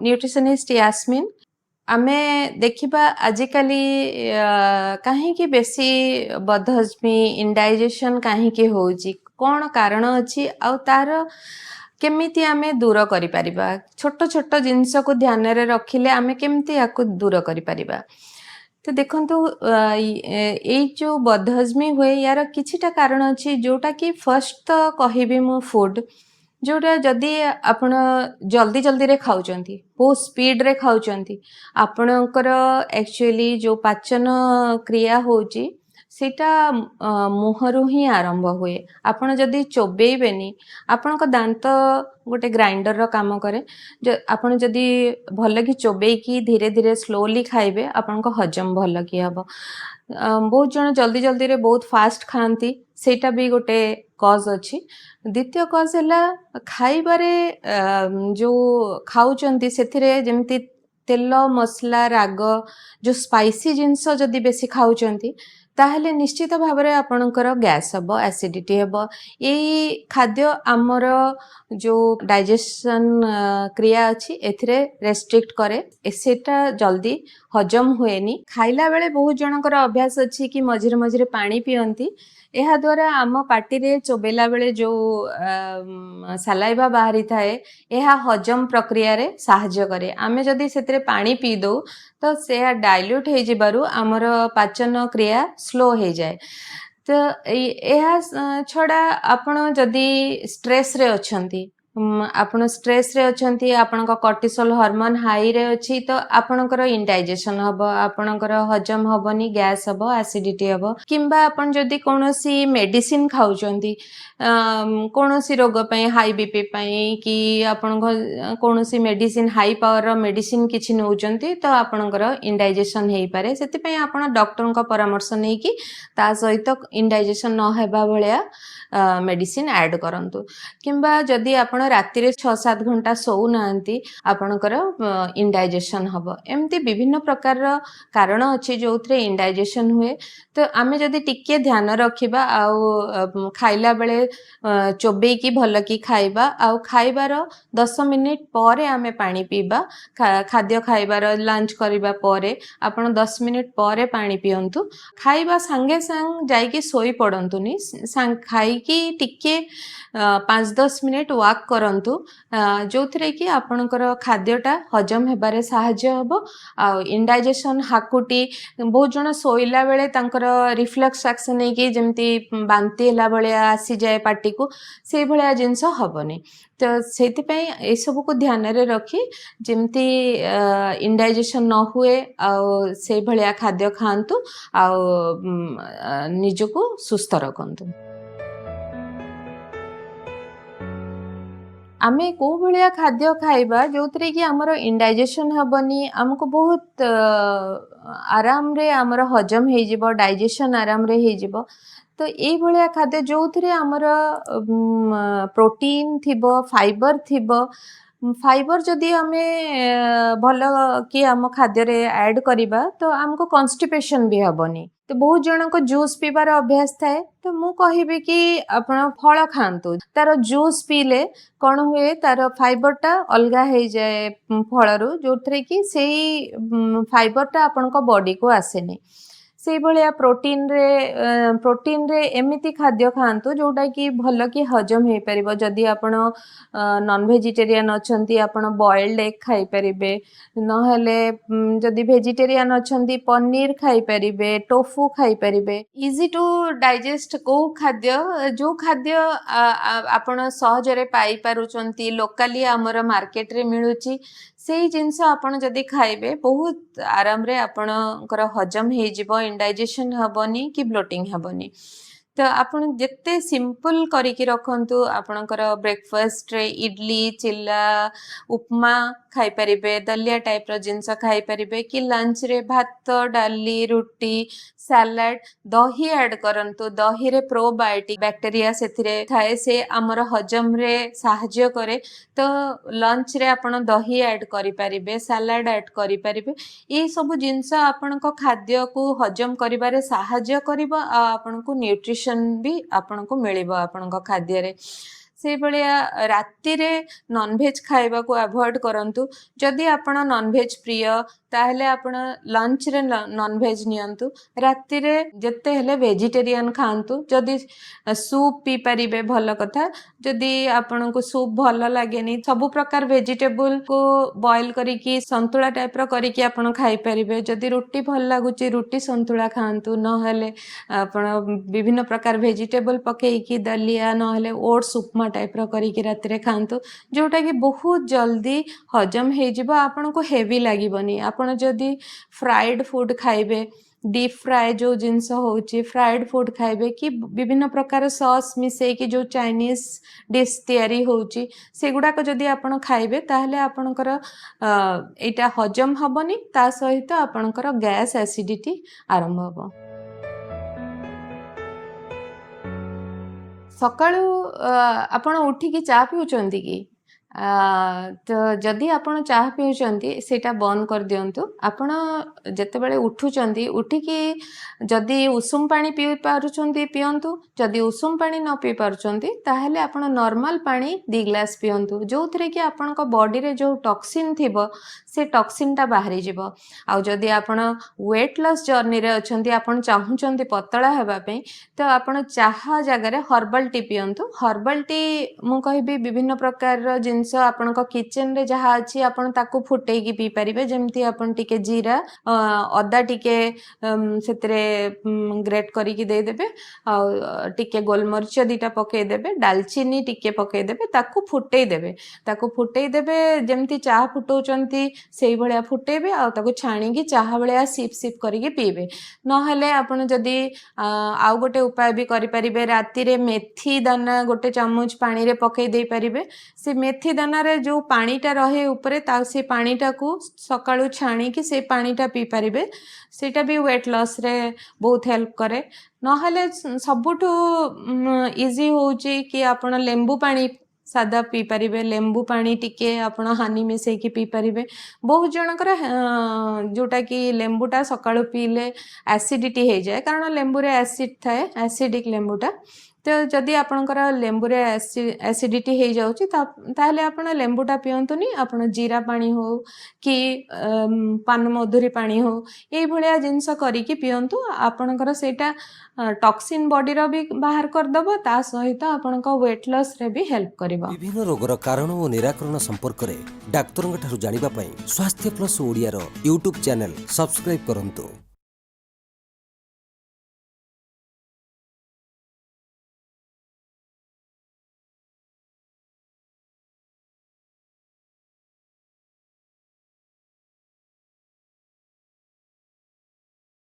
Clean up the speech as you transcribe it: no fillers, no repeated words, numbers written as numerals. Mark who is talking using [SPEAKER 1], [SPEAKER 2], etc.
[SPEAKER 1] Nutritionist Yasmin आमे देखिबा आजिकाली काहेकि बेसी बदहजमी इंडाइजेशन काहेकि होउची कौन कारण अछि आउ तार केमिति आमे दूर करि परिबा छोट छोट जिंस को ध्यान रे रखिले आमे केमिति याकु दूर करि परिबा। तो देखंतु ए जो बदहजमी हुए यार किछिटा कारण अछि जोटा कि फर्स्ट तो कहिबी मु फूड जोटा जदि आपण जल्दी जल्दी रे खाउचंती बहुत स्पीड रे खाउचंती आपणकर एक्चुअली जो पाचन क्रिया होची सेटा मुहरु ही आरंभ हुए आपण जदि चोबेइबेनी आपण को दांत गोटे ग्राइंडर रो काम करे आपण जदि भल कि चोबेई की धीरे धीरे स्लोली खाइबे आपण को हजम भल कि हबो। बहुत जन जल्दी जल्दी रे बहुत फास्ट खाती सेटा भी गोटे कज अछि। द्वितीय कज है खाइबारे जो खाउचंती सेथिरे जेमती तेल मसला राग जो स्पाइसी जिनस जदि बेसी खाउचंती ताहले निश्चित भावरे आपणकर गैस हबो एसिडिटी हबो। यही खाद्य आमर जो डाइजेशन क्रिया अछि एथिरे रेस्ट्रिक्ट करे सेटा जल्दी हजम हुएनी। खाइला बेले बहुत जनकर अभ्यास अछि कि मझिरे मझिरे पानी पियंती एहा द्वारा आम पाटी रे चोबेला बेले जो सालाइबा बाहरी थाए एहा हजम प्रक्रिया रे सहाय्य करे। आमे जदि सेतरे पानी पी दो तो से डाइल्यूट हे जिबारु आमर पाचन क्रिया स्लो हो जाए। तो यह छड़ा आपण जदि स्ट्रेस रे अछंती आपण स्ट्रेस रे अछंती आपणक कॉर्टिसोल हार्मोन हाई रे अछि तो आपणकर इंडाइजेशन हबो आपणकर हजम हबनी गैस हबो एसिडिटी हबो किंबा आपण जदि कोनोसी मेडिसिन खाउचंती कोनोसी रोग पई हाई बीपी पई कि आपण कोनोसी मेडिसिन हाई पावर मेडिसिन किछि नउचंती तो आपणकर इंडाइजेशन हेई पारे सेति पई आपण डॉक्टर को परामर्श नै कि ता सहित इंडाइजेशन न हेबा भलिया मेडिसिन ऐड करंतु किंबा जदि आपण राति रे 6-7 घंटा सोउ नांती आपणकर इंडाइजेशन हबो। एमती विभिन्न प्रकार कारण अछि जोथरे इंडाइजेशन हुए। तो आमे जदि टिके ध्यान रखिबा आउ खाइला बेले चोबे की भल की खाइबा आउ खाइबार 10 मिनिट परे आमे पानी पीबा खाद्य खाइबार लंच करिबा परे आपण 10 मिनिट परे पानी पियंतु खाइबा संगे संग जाइकी सोई पड़ंतुनी खाई कि टिके 5-10 मिनिट वॉक करंतु जो थरे कि आपणकर खाद्यटा हजम हेबारे सहाय्य हबो। आ इंडाइजेशन हाकुटी बहुत जन सोइला बेले तांकर रिफ्लेक्स एक्शन नै कि जेमती बांती हला भलिया आसी जाए पार्टी को से भलिया जिंस हबनी। तो सेति पई ए सब को ध्यान रे रखी जेमती इंडाइजेशन न हुए आ से भलिया खाद्य खांतु आ निजको सुस्थ रखंतु। आमे को भलिया खाद्य खाइबा जो थरे कि हमर इंडाइजेशन हबनी हमको बहुत आराम रे हमर हजम हे जिवो डाइजेशन आराम रे हे जिवो। तो ए भलिया खाद्य जो थरे हमर प्रोटीन थिबो फाइबर थिबो फाइबर जदि हमें भल कि हम खाद्य रे ऐड करिबा तो हमको कॉन्स्टिपेशन भी हबनी। तो बहुत जन को जूस पीबार अभ्यास थाए तो मु कहिबे कि आपण फल खांतु तार जूस पीले कौन हुए तार फाइबर टा अलगा हे जाए फलरू जो थरे कि सेही फाइबर टा आपण को बॉडी को आसेनी। से भलिया प्रोटीन रे एमिति खाद्य खांतु जोटा कि भल कि हजम हे परिबो। जदि आपण नॉन वेजिटेरियन अछंती आपण बॉइल्ड एग खाई परिबे न हेले जदि वेजिटेरियन अछंती पनीर खाई परिबे टोफू खाई परिबे। इजी टू डाइजेस्ट को खाद्य जो खाद्य आपण सहज रे पाई पारुचंती लोकली हमर मार्केट रे मिलुची सेही जिंस आपण जदि खाइबे बहुत आराम रे आपणकर हजम हे जिवो इंडाइजेशन हबनी कि ब्लोटिंग हबनी। तो आपण जत्ते सिंपल करिकी रखंतु आपणकर ब्रेकफास्ट रे इडली चिल्ला उपमा खाई परिबे दलिया टाइप रो जिंस खाई परिबे कि लंच रे भात डाली रोटी सैलाड दही ऐड करंतु दही रे प्रोबायोटिक बैक्टीरिया सेथिरे थाए से हमर हजम रे सहाय्य करे। तो लंच रे आपण दही ऐड करि परिबे सैलाड ऐड करि परिबे ए सब जिंस आपण को खाद्य को हजम करिबारे सहाय्य करबा आ आपण को न्यूट्रिशन भी आपण को मिलिबो आपण को खाद्य रे। ସେଇ ଭଳିଆ ରାତିରେ ନନଭେଜ ଖାଇବାକୁ ଆଭଏଡ କରନ୍ତୁ। ଯଦି ଆପଣ ନନଭେଜ ପ୍ରିୟ ତାହେଲେ ଆପଣ ଲଞ୍ଚରେ ନନଭେଜ ନିଅନ୍ତୁ। ରାତିରେ ଯେତେ ହେଲେ ଭେଜିଟେରିଆନ ଖାଆନ୍ତୁ। ଯଦି ସୁପ୍ ପିଇ ପାରିବେ ଭଲ କଥା। ଯଦି ଆପଣଙ୍କୁ ସୁପ୍ ଭଲ ଲାଗେନି, ସବୁ ପ୍ରକାର ଭେଜିଟେବୁଲକୁ ବଏଲ କରିକି ସନ୍ତୁଳା ଟାଇପର କରିକି ଆପଣ ଖାଇପାରିବେ। ଯଦି ରୁଟି ଭଲ ଲାଗୁଛି ରୁଟି ସନ୍ତୁଳା ଖାଆନ୍ତୁ, ନହେଲେ ଆପଣ ବିଭିନ୍ନ ପ୍ରକାର ଭେଜିଟେବଲ ପକେଇକି ଦଲିଆ ନହେଲେ ଓଟ୍ସ ଉପମା ଟାଇପର କରିକି ରାତିରେ ଖାଆନ୍ତୁ, ଯୋଉଟାକି ବହୁତ ଜଲ୍ଦି ହଜମ ହେଇଯିବ, ଆପଣଙ୍କୁ ହେଭି ଲାଗିବନି। ଆପଣ ଯଦି ଫ୍ରାଏଡ ଫୁଡ ଖାଇବେ, ଡିପ୍ ଫ୍ରାଏ ଯେଉଁ ଜିନିଷ ହେଉଛି ଫ୍ରାଏଡ ଫୁଡ ଖାଇବେ କି ବିଭିନ୍ନ ପ୍ରକାର ସସ୍ ମିଶେଇକି ଯେଉଁ ଚାଇନିଜ ଡିସ୍ ତିଆରି ହେଉଛି ସେଗୁଡ଼ାକ ଯଦି ଆପଣ ଖାଇବେ ତାହେଲେ ଆପଣଙ୍କର ଏଇଟା ହଜମ ହବନି, ତା ସହିତ ଆପଣଙ୍କର ଗ୍ୟାସ୍ ଆସିଡିଟି ଆରମ୍ଭ ହବ। ସକାଳୁ ଆପଣ ଉଠିକି ଚା ପିଉଛନ୍ତି କି? ତ ଯଦି ଆପଣ ଚାହା ପିଉଛନ୍ତି ସେଇଟା ବନ୍ଦ କରିଦିଅନ୍ତୁ। ଆପଣ ଯେତେବେଳେ ଉଠୁଛନ୍ତି ଉଠିକି ଯଦି ଉଷୁମ ପାଣି ପିଇ ପାରୁଛନ୍ତି ପିଅନ୍ତୁ। ଯଦି ଉଷୁମ ପାଣି ନ ପିଇ ପାରୁଛନ୍ତି ତାହେଲେ ଆପଣ ନର୍ମାଲ ପାଣି 2 ଗ୍ଲାସ ପିଅନ୍ତୁ, ଯେଉଁଥିରେ କି ଆପଣଙ୍କ ବଡ଼ିରେ ଯେଉଁ ଟକ୍ସିନ୍ ଥିବ ସେ ଟକ୍ସିନ୍ଟା ବାହାରିଯିବ। ଆଉ ଯଦି ଆପଣ ୱେଟ୍ ଲସ୍ ଜର୍ଣ୍ଣିରେ ଅଛନ୍ତି, ଆପଣ ଚାହୁଁଛନ୍ତି ପତଳା ହେବା ପାଇଁ, ତ ଆପଣ ଚାହା ଜାଗାରେ ହର୍ବାଲ ଟି ପିଅନ୍ତୁ। ହର୍ବାଲ ଟି ମୁଁ କହିବି ବିଭିନ୍ନ ପ୍ରକାରର ଜିନିଷ ଆପଣଙ୍କ କିଚେନରେ ଯାହା ଅଛି ଆପଣ ତାକୁ ଫୁଟେଇକି ପିଇ ପାରିବେ। ଯେମିତି ଆପଣ ଟିକେ ଜିରା ଅଦା ଟିକେ ସେଥିରେ ଗ୍ରେଟ୍ କରିକି ଦେଇଦେବେ, ଆଉ ଟିକେ ଗୋଲମରିଚ 2ଟା ପକେଇଦେବେ, ଡାଲଚିନି ଟିକେ ପକେଇଦେବେ, ତାକୁ ଫୁଟେଇଦେବେ। ଯେମିତି ଚାହା ଫୁଟଉଛନ୍ତି ସେଇଭଳିଆ ଫୁଟେଇବେ, ଆଉ ତାକୁ ଛାଣିକି ଚାହା ଭଳିଆ ସିପ୍ ସିପ୍ କରିକି ପିଇବେ। ନହେଲେ ଆପଣ ଯଦି ଆଉ ଗୋଟେ ଉପାୟ ବି କରିପାରିବେ, ରାତିରେ ମେଥି ଦାନା 1 ଚାମଚ ପାଣିରେ ପକେଇ ଦେଇପାରିବେ। ସେ ମେଥି ଦାନାରେ ଯେଉଁ ପାଣିଟା ରହେ ଉପରେ, ସେ ପାଣିଟାକୁ ସକାଳୁ ଛାଣିକି ସେ ପାଣିଟା ପିଇ ପାରିବେ। ସେଇଟା ବି ୱେଟ୍ ଲସ୍ରେ ବହୁତ ହେଲ୍ପ କରେ। ନହେଲେ ସବୁଠୁ ଇଜି ହେଉଛି କି ଆପଣ ଲେମ୍ବୁ ପାଣି ସାଦା ପିଇ ପାରିବେ। ଲେମ୍ବୁ ପାଣି ଟିକେ ଆପଣ ହାନି ମିଶେଇକି ପିଇ ପାରିବେ। ବହୁତ ଜଣଙ୍କର ଯେଉଁଟାକି ଲେମ୍ବୁଟା ସକାଳୁ ପିଇଲେ ଆସିଡିଟି ହେଇଯାଏ, କାରଣ ଲେମ୍ବୁରେ ଆସିଡ୍ ଥାଏ, ଆସିଡିକ୍ ଲେମ୍ବୁଟା। ତ ଯଦି ଆପଣଙ୍କର ଲେମ୍ବୁରେ ଆସିଡିଟି ହେଇଯାଉଛି ତାହେଲେ ଆପଣ ଲେମ୍ବୁଟା ପିଅନ୍ତୁନି। ଆପଣ ଜିରା ପାଣି ହଉ କି ପାନମଧୁରୀ ପାଣି ହଉ ଏଇଭଳିଆ ଜିନିଷ କରିକି ପିଅନ୍ତୁ। ଆପଣଙ୍କର ସେଇଟା ଟକ୍ସିନ୍ ବଡ଼ିର ବି ବାହାର କରିଦେବ, ତା ସହିତ ଆପଣଙ୍କ ୱେଟ୍ ଲସ୍ରେ ବି ହେଲ୍ପ କରିବ।
[SPEAKER 2] ବିଭିନ୍ନ ରୋଗର କାରଣ ଓ ନିରାକରଣ ସମ୍ପର୍କରେ ଡାକ୍ତରଙ୍କ ଠାରୁ ଜାଣିବା ପାଇଁ ସ୍ୱାସ୍ଥ୍ୟ ପ୍ଲସ୍ ଓଡ଼ିଆର ୟୁଟ୍ୟୁବ୍ ଚ୍ୟାନେଲ୍ ସବସ୍କ୍ରାଇବ୍ କରନ୍ତୁ।